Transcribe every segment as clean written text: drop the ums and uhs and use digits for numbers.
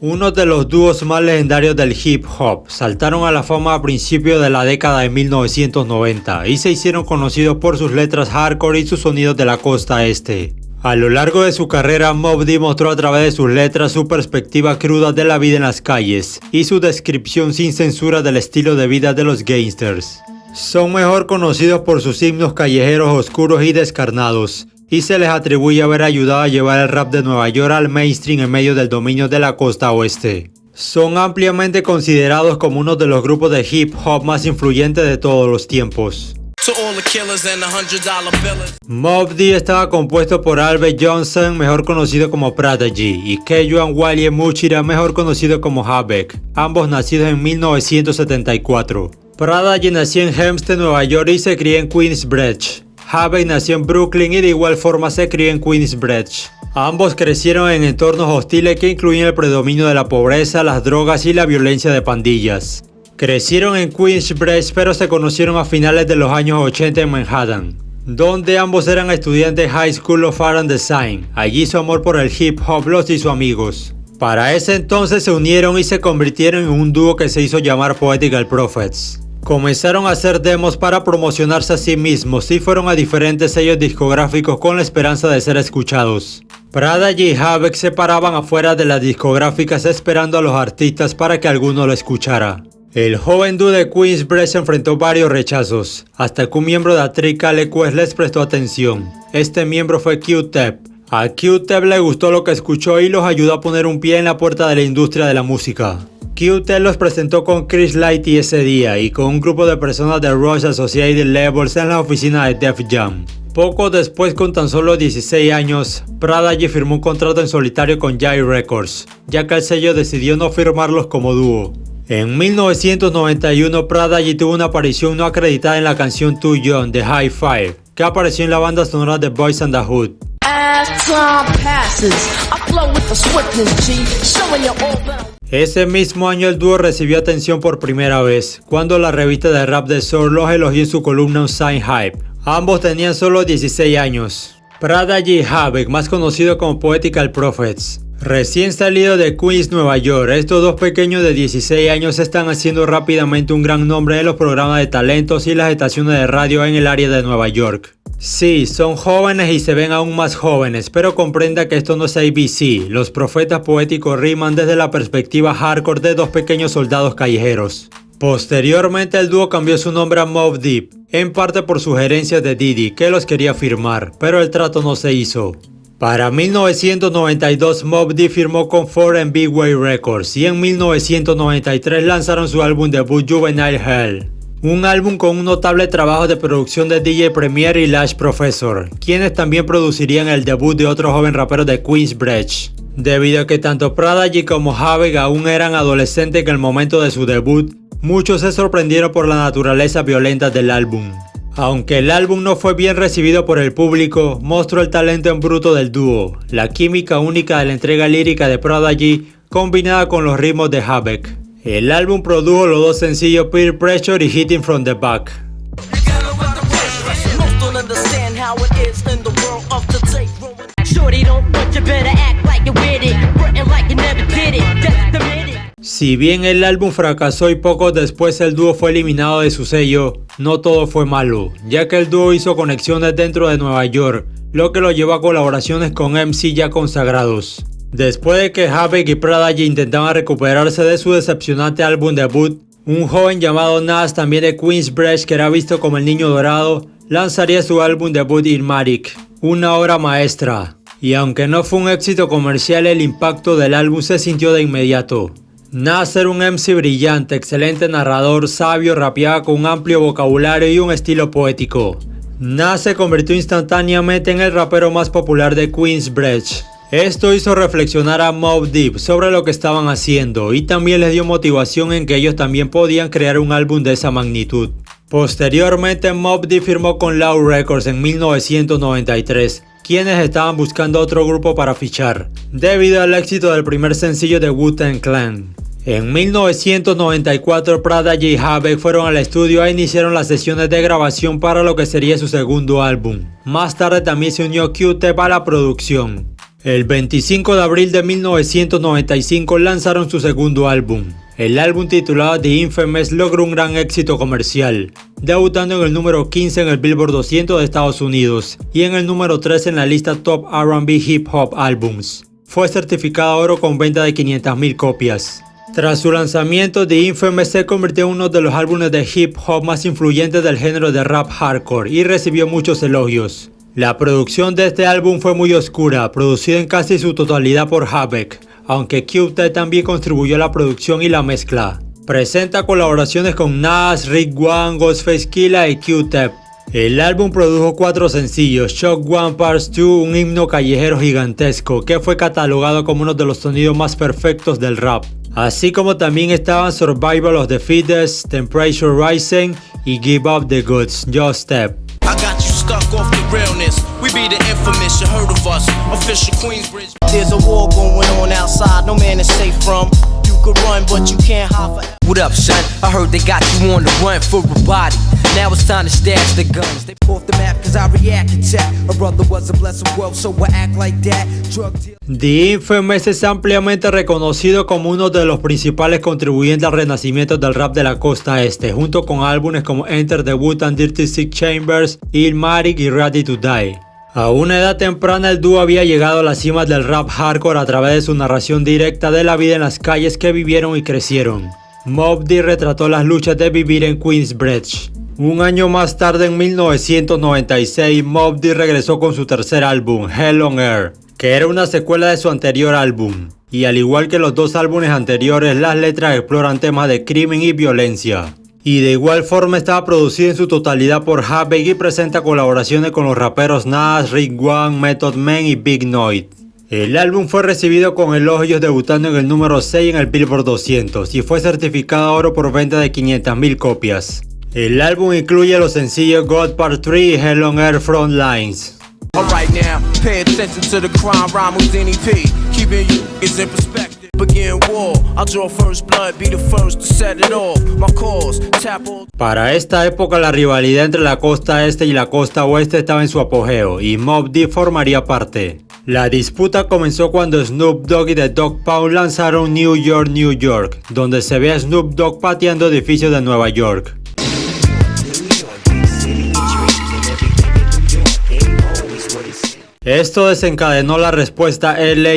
Uno de los dúos más legendarios del hip hop, saltaron a la fama a principios de la década de 1990 y se hicieron conocidos por sus letras hardcore y sus sonidos de la costa este. A lo largo de su carrera, Mobb Deep mostró a través de sus letras su perspectiva cruda de la vida en las calles y su descripción sin censura del estilo de vida de los gangsters. Son mejor conocidos por sus himnos callejeros oscuros y descarnados, y se les atribuye haber ayudado a llevar el rap de Nueva York al mainstream en medio del dominio de la costa oeste. Son ampliamente considerados como uno de los grupos de hip hop más influyentes de todos los tiempos. Mobb Deep estaba compuesto por Albert Johnson, mejor conocido como Prodigy, y K.Juan William Muchira, mejor conocido como Havoc, ambos nacidos en 1974. Prodigy nació en Hempstead, Nueva York y se crió en Queensbridge. Havoc nació en Brooklyn y de igual forma se crió en Queensbridge. Ambos crecieron en entornos hostiles que incluían el predominio de la pobreza, las drogas y la violencia de pandillas. Crecieron en Queensbridge, pero se conocieron a finales de los años 80 en Manhattan, donde ambos eran estudiantes High School of Art and Design. Allí su amor por el hip hop los hizo amigos. Para ese entonces se unieron y se convirtieron en un dúo que se hizo llamar Poetical Prophets. Comenzaron a hacer demos para promocionarse a sí mismos y fueron a diferentes sellos discográficos con la esperanza de ser escuchados. Prodigy y Havoc se paraban afuera de las discográficas esperando a los artistas para que alguno lo escuchara. El joven dúo de Queensbridge enfrentó varios rechazos, hasta que un miembro de A Tribe Called Quest les prestó atención. Este miembro fue Q-Tip. A Q-Tip le gustó lo que escuchó y los ayudó a poner un pie en la puerta de la industria de la música. Q-Tip los presentó con Chris Lighty ese día y con un grupo de personas de Rush Associated Labels en la oficina de Def Jam. Poco después, con tan solo 16 años, Prodigy firmó un contrato en solitario con Jive Records, ya que el sello decidió no firmarlos como dúo. En 1991, Prodigy tuvo una aparición no acreditada en la canción Too Young de High Five, que apareció en la banda sonora de Boys and the Hood. Ese mismo año el dúo recibió atención por primera vez, cuando la revista de rap de Soul los elogió en su columna Unsigned Hype. Ambos tenían solo 16 años. Prodigy y Havoc, más conocido como Poetical Prophets. Recién salido de Queens, Nueva York, estos dos pequeños de 16 años están haciendo rápidamente un gran nombre en los programas de talentos y las estaciones de radio en el área de Nueva York. Sí, son jóvenes y se ven aún más jóvenes, pero comprenda que esto no es ABC. Los profetas poéticos riman desde la perspectiva hardcore de dos pequeños soldados callejeros. Posteriormente el dúo cambió su nombre a Mobb Deep, en parte por sugerencias de Diddy, que los quería firmar, pero el trato no se hizo. Para 1992 Mobb Deep firmó con 4&B Way Records y en 1993 lanzaron su álbum debut Juvenile Hell. Un álbum con un notable trabajo de producción de DJ Premier y Lash Professor, quienes también producirían el debut de otro joven rapero de Queensbridge. Debido a que tanto Prodigy como Havoc aún eran adolescentes en el momento de su debut, muchos se sorprendieron por la naturaleza violenta del álbum. Aunque el álbum no fue bien recibido por el público, mostró el talento en bruto del dúo, la química única de la entrega lírica de Prodigy combinada con los ritmos de Havoc. El álbum produjo los dos sencillos Peer Pressure y Hitting from the Back. Si bien el álbum fracasó y poco después el dúo fue eliminado de su sello, no todo fue malo, ya que el dúo hizo conexiones dentro de Nueva York, lo que lo llevó a colaboraciones con MC ya consagrados. Después de que Havoc y Prodigy intentaban recuperarse de su decepcionante álbum debut, un joven llamado Nas, también de Queensbridge, que era visto como el niño dorado, lanzaría su álbum debut Illmatic, una obra maestra. Y aunque no fue un éxito comercial, el impacto del álbum se sintió de inmediato. Nas era un MC brillante, excelente narrador, sabio, rapeaba con un amplio vocabulario y un estilo poético. Nas se convirtió instantáneamente en el rapero más popular de Queensbridge. Esto hizo reflexionar a Mobb Deep sobre lo que estaban haciendo y también les dio motivación en que ellos también podían crear un álbum de esa magnitud. Posteriormente Mobb Deep firmó con Loud Records en 1993, quienes estaban buscando otro grupo para fichar, debido al éxito del primer sencillo de Wu-Tang Clan. En 1994 Prodigy y Havoc fueron al estudio e iniciaron las sesiones de grabación para lo que sería su segundo álbum. Más tarde también se unió Q-Tip a la producción. El 25 de abril de 1995 lanzaron su segundo álbum. El álbum titulado The Infamous logró un gran éxito comercial, debutando en el número 15 en el Billboard 200 de Estados Unidos y en el número 3 en la lista Top R&B Hip Hop Albums. Fue certificado oro con venta de 500,000 copias. Tras su lanzamiento, The Infamous se convirtió en uno de los álbumes de hip hop más influyentes del género de rap hardcore y recibió muchos elogios. La producción de este álbum fue muy oscura, producida en casi su totalidad por Havoc, aunque Q-Tep también contribuyó a la producción y la mezcla. Presenta colaboraciones con Nas, Rick One, Ghostface Killah y Q-Tep. El álbum produjo 4 sencillos: Shock One Part 2, un himno callejero gigantesco que fue catalogado como uno de los sonidos más perfectos del rap. Así como también estaban Survival of the Fittest, Temperature Rising y Give Up the Goods, Just Step. I got you stuck off the realness. We be the infamous, you heard of us. Official Queensbridge. There's a war going on outside, no man is safe from. You could run, but you can't hide forever. What up, son? I heard they got you on the run for a body. Now it's time to stash the guns. They off the map cause I react and check. A brother was a blessed world, so I act like that. Drug deal. The Infamous es ampliamente reconocido como uno de los principales contribuyentes al renacimiento del rap de la costa este, junto con álbumes como Enter the Wu-Tang Dirty Six Chambers, Illmatic y Ready to Die. A una edad temprana el dúo había llegado a la cima del rap hardcore a través de su narración directa de la vida en las calles que vivieron y crecieron. Mobb Deep retrató las luchas de vivir en Queensbridge. Un año más tarde, en 1996, Mobb Deep regresó con su tercer álbum, Hell on Earth, que era una secuela de su anterior álbum. Y al igual que los dos álbumes anteriores, las letras exploran temas de crimen y violencia. Y de igual forma estaba producido en su totalidad por Havoc y presenta colaboraciones con los raperos Nas, Rick One, Method Man y Big Noise. El álbum fue recibido con elogios, debutando en el número 6 en el Billboard 200 y fue certificado oro por venta de 500,000 copias. El álbum incluye los sencillos God Part 3 y Hell on Earth Frontlines. Alright now, pay attention to the crime rhyme with NEP. Keeping you is in perspective. Begin war, I'll draw first blood, be the first to set it off. My cause, tap all. Para esta época la rivalidad entre la costa este y la costa oeste estaba en su apogeo y Mobb Deep formaría parte. La disputa comenzó cuando Snoop Dogg y The Dogg Pound lanzaron New York, New York, donde se ve a Snoop Dogg pateando edificios de Nueva York. Esto desencadenó la respuesta LA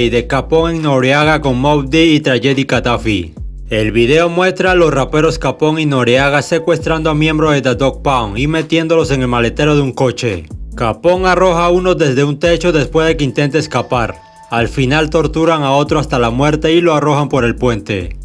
de Capone y Noreaga con Mobb Deep y Tragedy Khadafi. El video muestra a los raperos Capone y Noreaga secuestrando a miembros de The Dogg Pound y metiéndolos en el maletero de un coche. Capone arroja a uno desde un techo después de que intente escapar. Al final torturan a otro hasta la muerte y lo arrojan por el puente.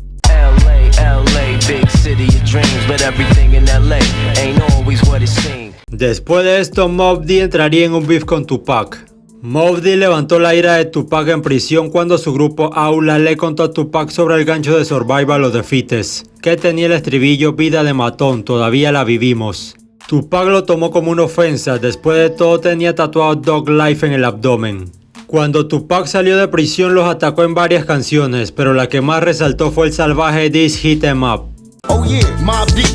Después de esto, Mobb Deep entraría en un beef con Tupac. Mobb Deep levantó la ira de Tupac en prisión cuando su grupo Aula le contó a Tupac sobre el gancho de Survival of the Fittest, que tenía el estribillo "Vida de matón, todavía la vivimos". Tupac lo tomó como una ofensa, después de todo tenía tatuado Dog Life en el abdomen. Cuando Tupac salió de prisión los atacó en varias canciones, pero la que más resaltó fue el salvaje diss Hit 'Em Up. Oh yeah, Mobb Deep.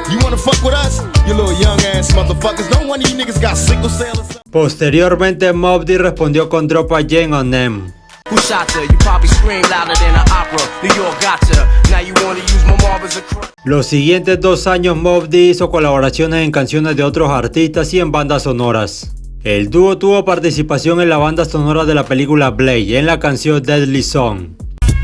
You wanna fuck with us? You little young ass motherfuckers. Don't one of you niggas got sickle cell or something? Posteriormente, Mobb Deep respondió con Drop a Gen on Them. Who shot her? You probably scream louder than an opera. New York gotcha. Now you wanna use my mob as a crutch. Los siguientes 2 años, Mobb Deep hizo colaboraciones en canciones de otros artistas y en bandas sonoras. El dúo tuvo participación en la banda sonora de la película Blade, en la canción Deadly Song.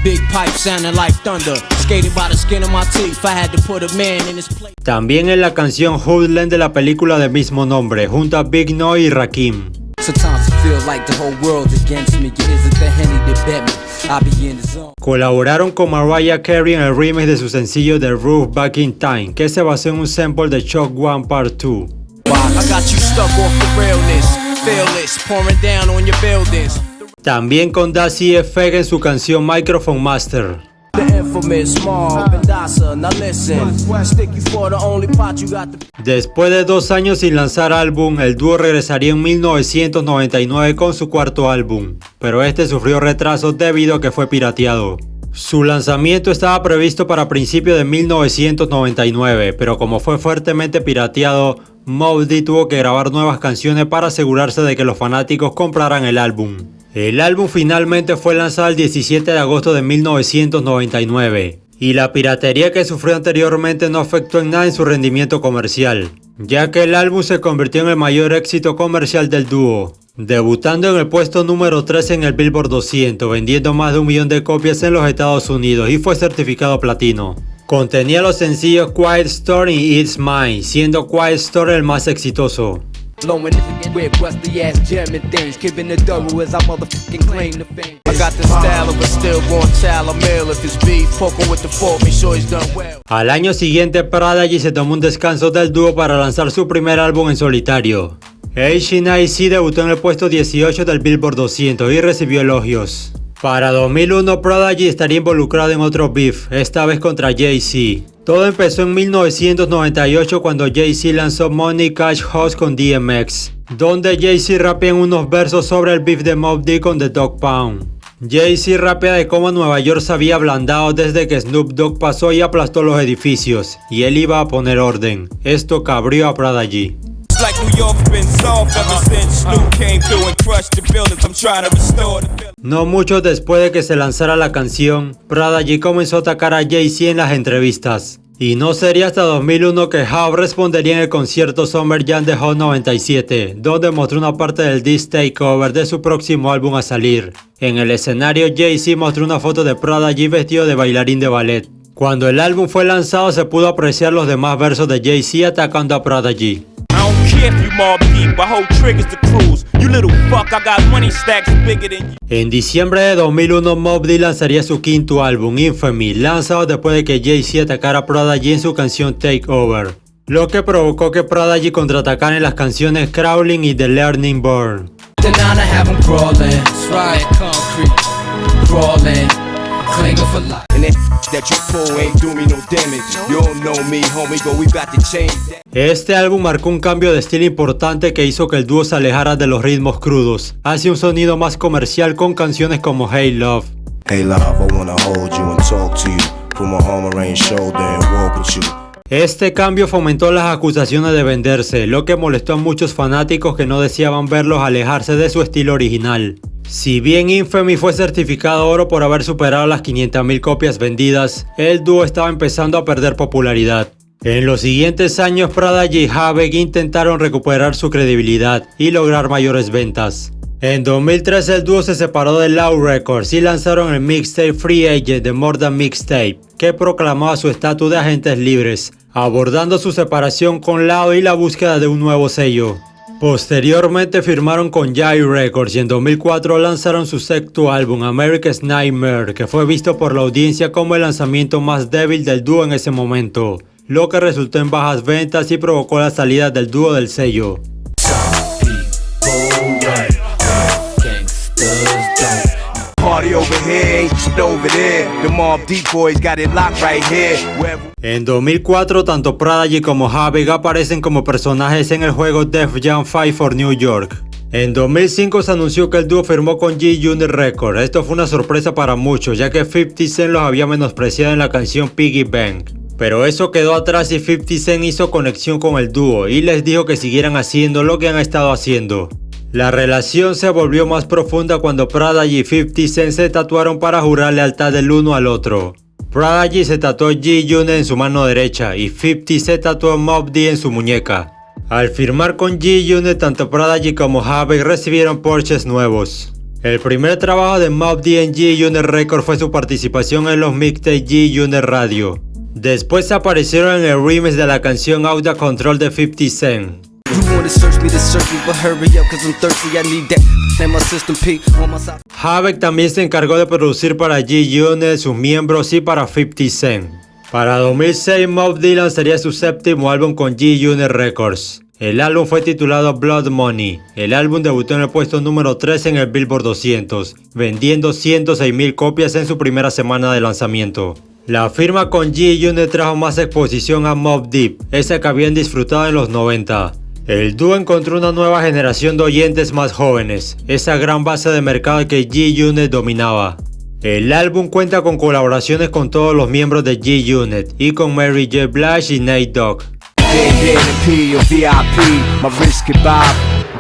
Big pipe sounding like thunder. Skated by the skin of my teeth. I had to put a man in his place. También en la canción Hoodland de la película de mismo nombre, junto a Big Noise y Rakim. Sometimes it feels like the whole world against me. It isn't the Henny that bet me. I be in the zone. Colaboraron con Mariah Carey en el remix de su sencillo The Roof Back in Time, que se basó en un sample de Shock One Part 2. I got you stuck off the realness. Fearless, pouring down on your buildings. También con Dazzy Effect en su canción Microphone Master. Después de 2 años sin lanzar álbum, el dúo regresaría en 1999 con su cuarto álbum, pero este sufrió retrasos debido a que fue pirateado. Su lanzamiento estaba previsto para principios de 1999, pero como fue fuertemente pirateado, Mobb Deep tuvo que grabar nuevas canciones para asegurarse de que los fanáticos compraran el álbum. El álbum finalmente fue lanzado el 17 de agosto de 1999, y la piratería que sufrió anteriormente no afectó en nada en su rendimiento comercial, ya que el álbum se convirtió en el mayor éxito comercial del dúo, debutando en el puesto número 13 en el Billboard 200, vendiendo más de 1 millón de copias en los Estados Unidos y fue certificado platino. Contenía los sencillos Quiet Storm y It's Mine, siendo Quiet Storm el más exitoso. I got the style of a stillborn child, I'm ill if it's beef, poking with the fork, make sure he's done well. Al año siguiente, Prodigy se tomó un descanso del dúo para lanzar su primer álbum en solitario. HNIC debutó en el puesto 18 del Billboard 200 y recibió elogios. Para 2001, Prodigy estaría involucrado en otro beef, esta vez contra Jay-Z. Todo empezó en 1998 cuando Jay-Z lanzó Money Cash House con DMX, donde Jay-Z rapea en unos versos sobre el beef de Mobb Deep con The Dogg Pound. Jay-Z rapea de cómo Nueva York se había ablandado desde que Snoop Dogg pasó y aplastó los edificios, y él iba a poner orden. Esto cabrió a Prodigy. No mucho después de que se lanzara la canción, Prodigy comenzó a atacar a Jay-Z en las entrevistas. Y no sería hasta 2001 que Hov respondería en el concierto Summer Jam de Hot 97, donde mostró una parte del This Takeover de su próximo álbum a salir. En el escenario, Jay-Z mostró una foto de Prodigy vestido de bailarín de ballet. Cuando el álbum fue lanzado, se pudo apreciar los demás versos de Jay-Z atacando a Prodigy. En diciembre de 2001, Mobb Deep lanzaría su quinto álbum, Infamy, lanzado después de que Jay-Z atacara a Prodigy en su canción Take Over, lo que provocó que Prodigy contraatacara en las canciones Crawling y The Learning Born. Este álbum marcó un cambio de estilo importante que hizo que el dúo se alejara de los ritmos crudos hacia un sonido más comercial con canciones como Hey Love. Hey love, I wanna hold you and talk to you, put my arm around your shoulder and walk with you. Este cambio fomentó las acusaciones de venderse, lo que molestó a muchos fanáticos que no deseaban verlos alejarse de su estilo original. Si bien Infamy fue certificado oro por haber superado las 500.000 copias vendidas, el dúo estaba empezando a perder popularidad. En los siguientes años, Prodigy y Havok intentaron recuperar su credibilidad y lograr mayores ventas. En 2013 el dúo se separó de Loud Records y lanzaron el mixtape Free Agent de More Than Mixtape, que proclamaba su estatus de agentes libres, abordando su separación con Loud y la búsqueda de un nuevo sello. Posteriormente firmaron con Jive Records y en 2004 lanzaron su sexto álbum, America's Nightmare, que fue visto por la audiencia como el lanzamiento más débil del dúo en ese momento, lo que resultó en bajas ventas y provocó la salida del dúo del sello. En 2004, tanto Prodigy como Havok aparecen como personajes en el juego Def Jam 5 for New York. En 2005 se anunció que el dúo firmó con G-Unit Records. Esto fue una sorpresa para muchos, ya que 50 Cent los había menospreciado en la canción Piggy Bank. Pero eso quedó atrás y 50 Cent hizo conexión con el dúo y les dijo que siguieran haciendo lo que han estado haciendo. La relación se volvió más profunda cuando Prodigy y 50 Cent se tatuaron para jurar lealtad del uno al otro. Prodigy se tatuó G-Unit en su mano derecha y 50 se tatuó Mobb Deep en su muñeca. Al firmar con G-Unit, tanto Prodigy como Havok recibieron Porsches nuevos. El primer trabajo de Mobb Deep en G-Unit Records fue su participación en los mixtapes G-Unit Radio. Después aparecieron en el remix de la canción Out of Control de 50 Cent. Havok también se encargó de producir para G-Unit, sus miembros y para 50 Cent. Para 2006, Mobb Deep lanzaría su séptimo álbum con G-Unit Records. El álbum fue titulado Blood Money. El álbum debutó en el puesto número 13 en el Billboard 200, vendiendo 106.000 copias en su primera semana de lanzamiento. La firma con G-Unit trajo más exposición a Mobb Deep, esa que habían disfrutado en los 90. El dúo encontró una nueva generación de oyentes más jóvenes, esa gran base de mercado que G-Unit dominaba. El álbum cuenta con colaboraciones con todos los miembros de G-Unit y con Mary J. Blige y Nate Dogg.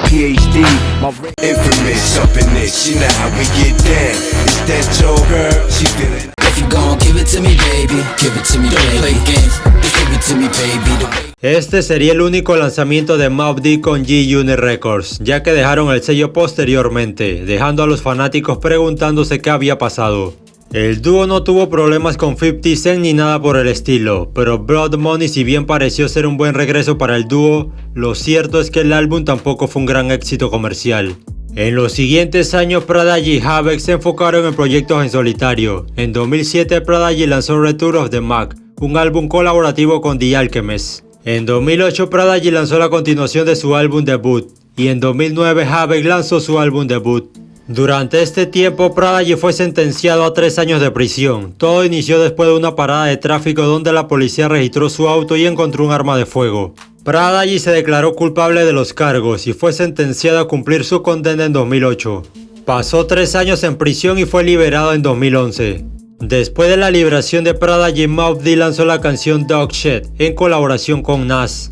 PhD. My infamous up in this, you know how we get down. Is that your girl? She feeling. If you gon' give it to me, baby, give it to me, don't play games. Just give it to me, baby. Este sería el único lanzamiento de Mobb Deep con G-Unit Records, ya que dejaron el sello posteriormente, dejando a los fanáticos preguntándose qué había pasado. El dúo no tuvo problemas con 50 Cent ni nada por el estilo, pero Blood Money, si bien pareció ser un buen regreso para el dúo, lo cierto es que el álbum tampoco fue un gran éxito comercial. En los siguientes años, Prodigy y Havoc se enfocaron en proyectos en solitario. En 2007, Prodigy lanzó Return of the Mac, un álbum colaborativo con The Alchemist. En 2008, Prodigy lanzó la continuación de su álbum debut, y en 2009 Havoc lanzó su álbum debut. Durante este tiempo, Prodigy fue sentenciado a 3 años de prisión. Todo inició después de una parada de tráfico donde la policía registró su auto y encontró un arma de fuego. Prodigy se declaró culpable de los cargos y fue sentenciado a cumplir su condena en 2008. Pasó 3 años en prisión y fue liberado en 2011. Después de la liberación de Prodigy, Mobb Deep lanzó la canción Dog Shit en colaboración con Nas.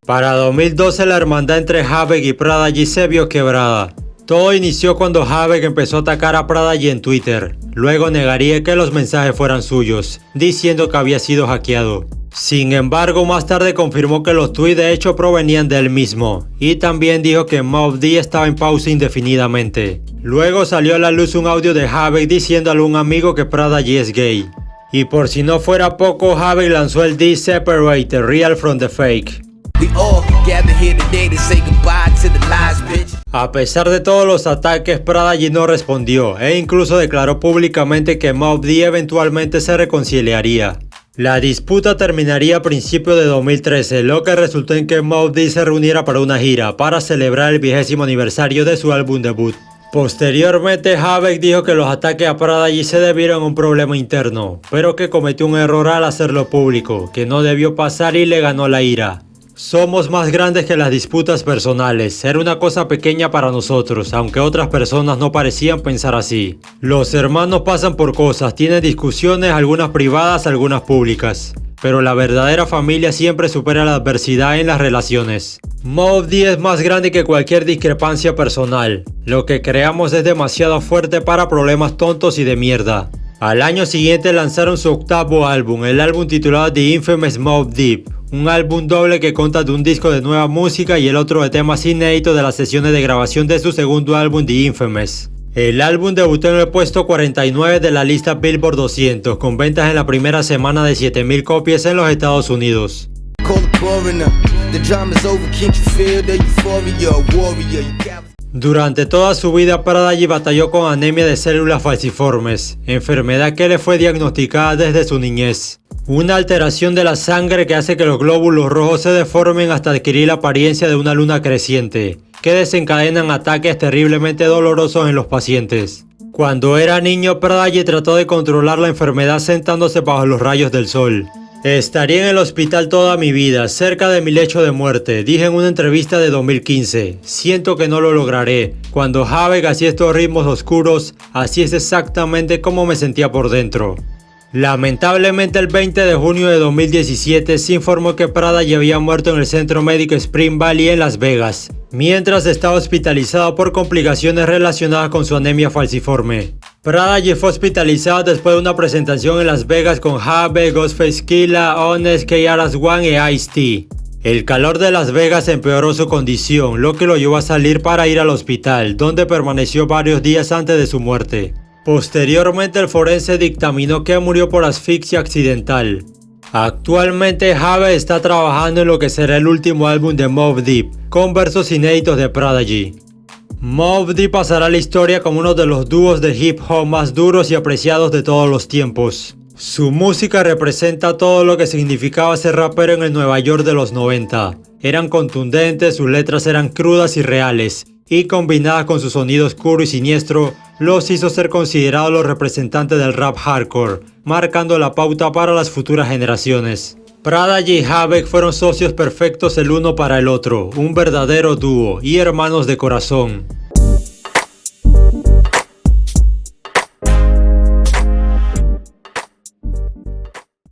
Para 2012 la hermandad entre Havoc y Prodigy se vio quebrada. Todo inició cuando Havoc empezó a atacar a Prodigy en Twitter. Luego negaría que los mensajes fueran suyos, diciendo que había sido hackeado. Sin embargo, más tarde confirmó que los tweets de hecho provenían de él mismo, y también dijo que Mobb Deep estaba en pausa indefinidamente. Luego salió a la luz un audio de Havoc diciéndole a un amigo que Prodigy es gay. Y por si no fuera poco, Havoc lanzó el diss Separate the Real from the Fake. A pesar de todos los ataques, Prodigy no respondió e incluso declaró públicamente que Mobb Deep eventualmente se reconciliaría. La disputa terminaría a principios de 2013, lo que resultó en que Mobb Deep se reuniera para una gira para celebrar el 20º aniversario de su álbum debut. Posteriormente, Havoc dijo que los ataques a Prodigy se debieron a un problema interno, pero que cometió un error al hacerlo público, que no debió pasar y le ganó la ira. Somos más grandes que las disputas personales, era una cosa pequeña para nosotros, aunque otras personas no parecían pensar así. Los hermanos pasan por cosas, tienen discusiones, algunas privadas, algunas públicas. Pero la verdadera familia siempre supera la adversidad en las relaciones. Mobb Deep es más grande que cualquier discrepancia personal. Lo que creamos es demasiado fuerte para problemas tontos y de mierda. Al año siguiente lanzaron su octavo álbum, el álbum titulado The Infamous Mobb Deep. Un álbum doble que consta de un disco de nueva música y el otro de temas inéditos de las sesiones de grabación de su segundo álbum The Infamous. El álbum debutó en el puesto 49 de la lista Billboard 200, con ventas en la primera semana de 7,000 copias en los Estados Unidos. Durante toda su vida, Prodigy batalló con anemia de células falciformes, enfermedad que le fue diagnosticada desde su niñez. Una alteración de la sangre que hace que los glóbulos rojos se deformen hasta adquirir la apariencia de una luna creciente, que desencadenan ataques terriblemente dolorosos en los pacientes. Cuando era niño, Prodigy trató de controlar la enfermedad sentándose bajo los rayos del sol. Estaría en el hospital toda mi vida, cerca de mi lecho de muerte, dije en una entrevista de 2015. Siento que no lo lograré. Cuando Havoc hacía estos ritmos oscuros, así es exactamente como me sentía por dentro. Lamentablemente, el 20 de junio de 2017 se informó que Prodigy había muerto en el centro médico Spring Valley en Las Vegas, mientras estaba hospitalizado por complicaciones relacionadas con su anemia falciforme. Prodigy fue hospitalizado después de una presentación en Las Vegas con Havoc, Ghostface Killah, Honest, KRS-One y Ice-T. El calor de Las Vegas empeoró su condición, lo que lo llevó a salir para ir al hospital, donde permaneció varios días antes de su muerte. Posteriormente, el forense dictaminó que murió por asfixia accidental. Actualmente, Havoc está trabajando en lo que será el último álbum de Mobb Deep, con versos inéditos de Prodigy. Mobb Deep pasará a la historia como uno de los dúos de hip hop más duros y apreciados de todos los tiempos. Su música representa todo lo que significaba ser rapero en el Nueva York de los 90. Eran contundentes, sus letras eran crudas y reales, y combinadas con su sonido oscuro y siniestro, los hizo ser considerados los representantes del rap hardcore, marcando la pauta para las futuras generaciones. Prodigy y Havoc fueron socios perfectos el uno para el otro, un verdadero dúo y hermanos de corazón.